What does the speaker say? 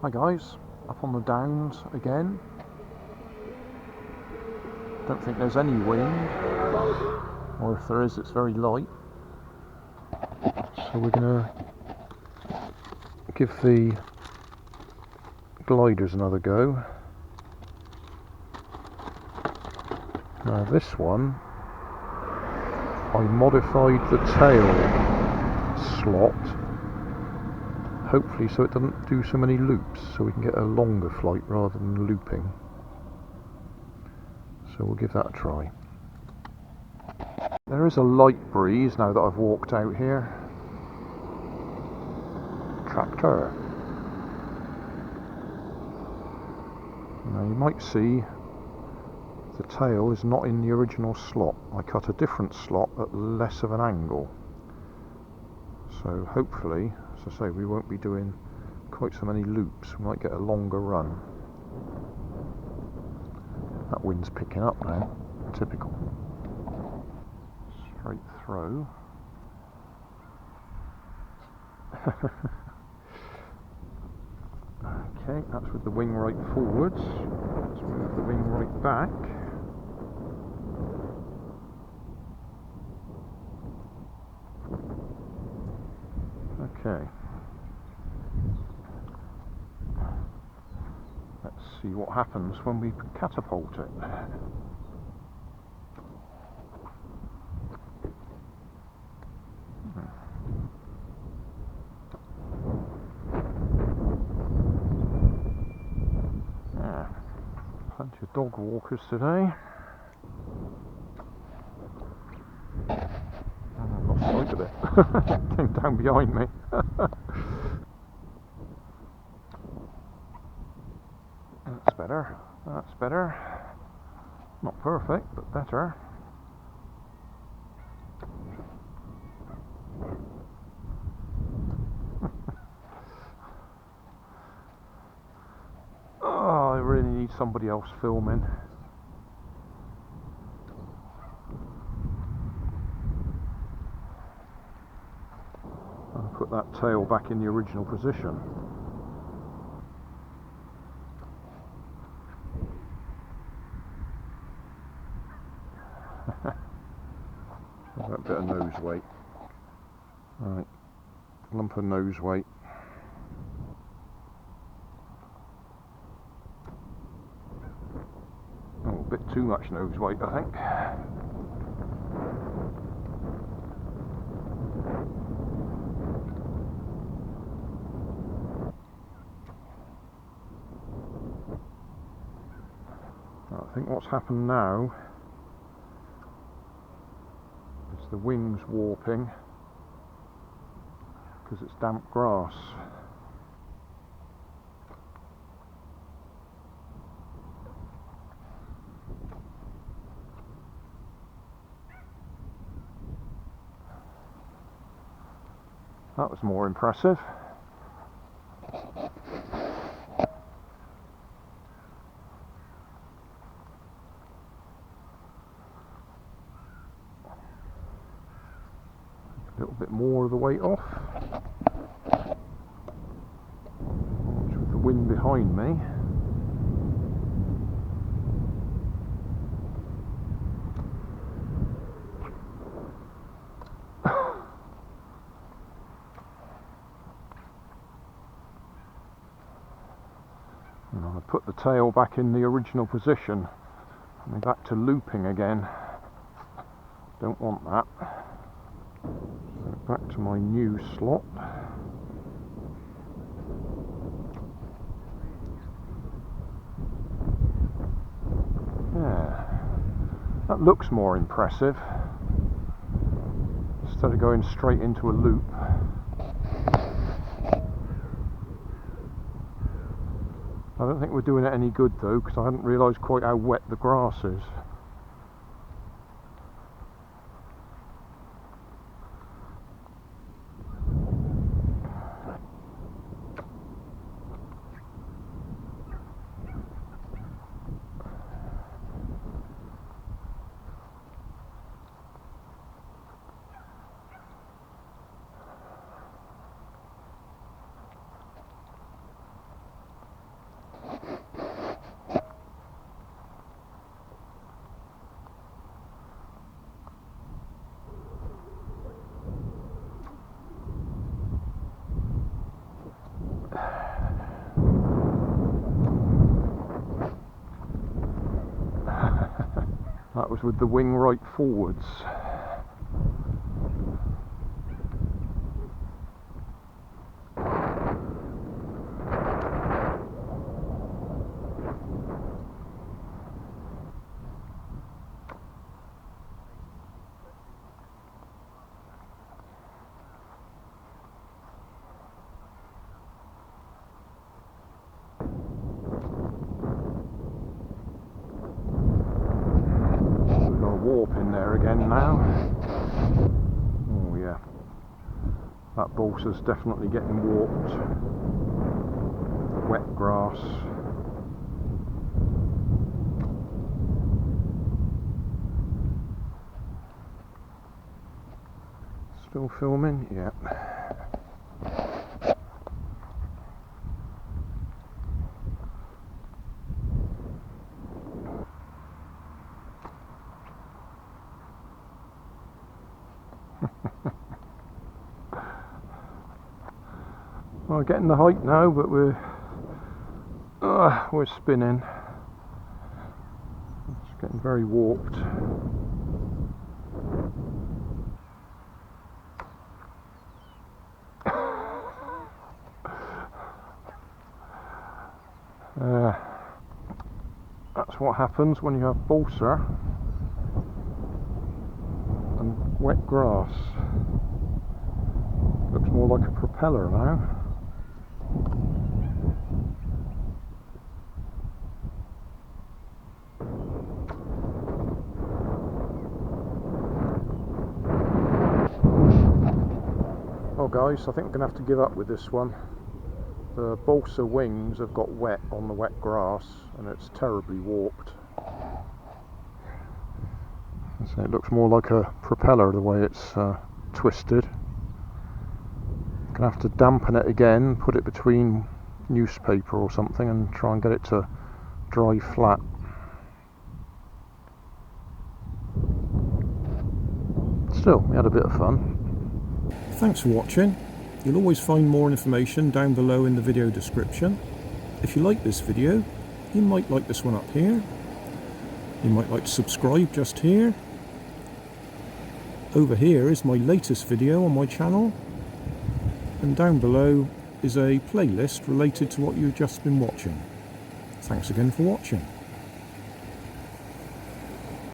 Hi guys, up on the downs again. Don't think there's any wind, or if there is, it's very light. So we're gonna give the gliders another go. Now this one, I modified the tail slot, hopefully so it doesn't do so many loops, so we can get a longer flight rather than looping. So we'll give that a try. There is a light breeze now that I've walked out here. Tractor. Now you might see the tail is not in the original slot. I cut a different slot at less of an angle. So hopefully, as I say, we won't be doing quite so many loops. We might get a longer run. That wind's picking up now. Typical. Straight throw. Okay, that's with the wing right forwards. Let's move the wing right back. Okay. Let's see what happens when we catapult it. Yeah, plenty of dog walkers today. I've lost sight of it. Came down behind me. That's better. That's better. Not perfect, but better. Oh, I really need somebody else filming. I'll put that tail back in the original position. A bit of nose weight. Right, lump of nose weight. Oh, a bit too much nose weight, I think. I think what's happened now is the wing's warping because it's damp grass. That was more impressive. A little bit more of the weight off. With the wind behind me. And I'll put the tail back in the original position. I'm back to looping again. Don't want that. So back to my new slot. Yeah, that looks more impressive. Instead of going straight into a loop. I don't think we're doing it any good though, because I hadn't realised quite how wet the grass is. was with the wing right forwards. Warp in there again now. Oh yeah, that balsa's definitely getting warped. The wet grass. Still filming? Yeah. Well, getting the height now, but we're spinning. It's getting very warped. That's what happens when you have balsa and wet grass. Looks more like a propeller now. Oh guys, I think I'm going to have to give up with this one. The balsa wings have got wet on the wet grass and it's terribly warped. So it looks more like a propeller the way it's twisted. I'm going to have to dampen it again, put it between newspaper or something and try and get it to dry flat. Still, we had a bit of fun. Thanks for watching. You'll always find more information down below in the video description. If you like this video, you might like this one up here. You might like to subscribe just here. Over here is my latest video on my channel. And down below is a playlist related to what you've just been watching. Thanks again for watching.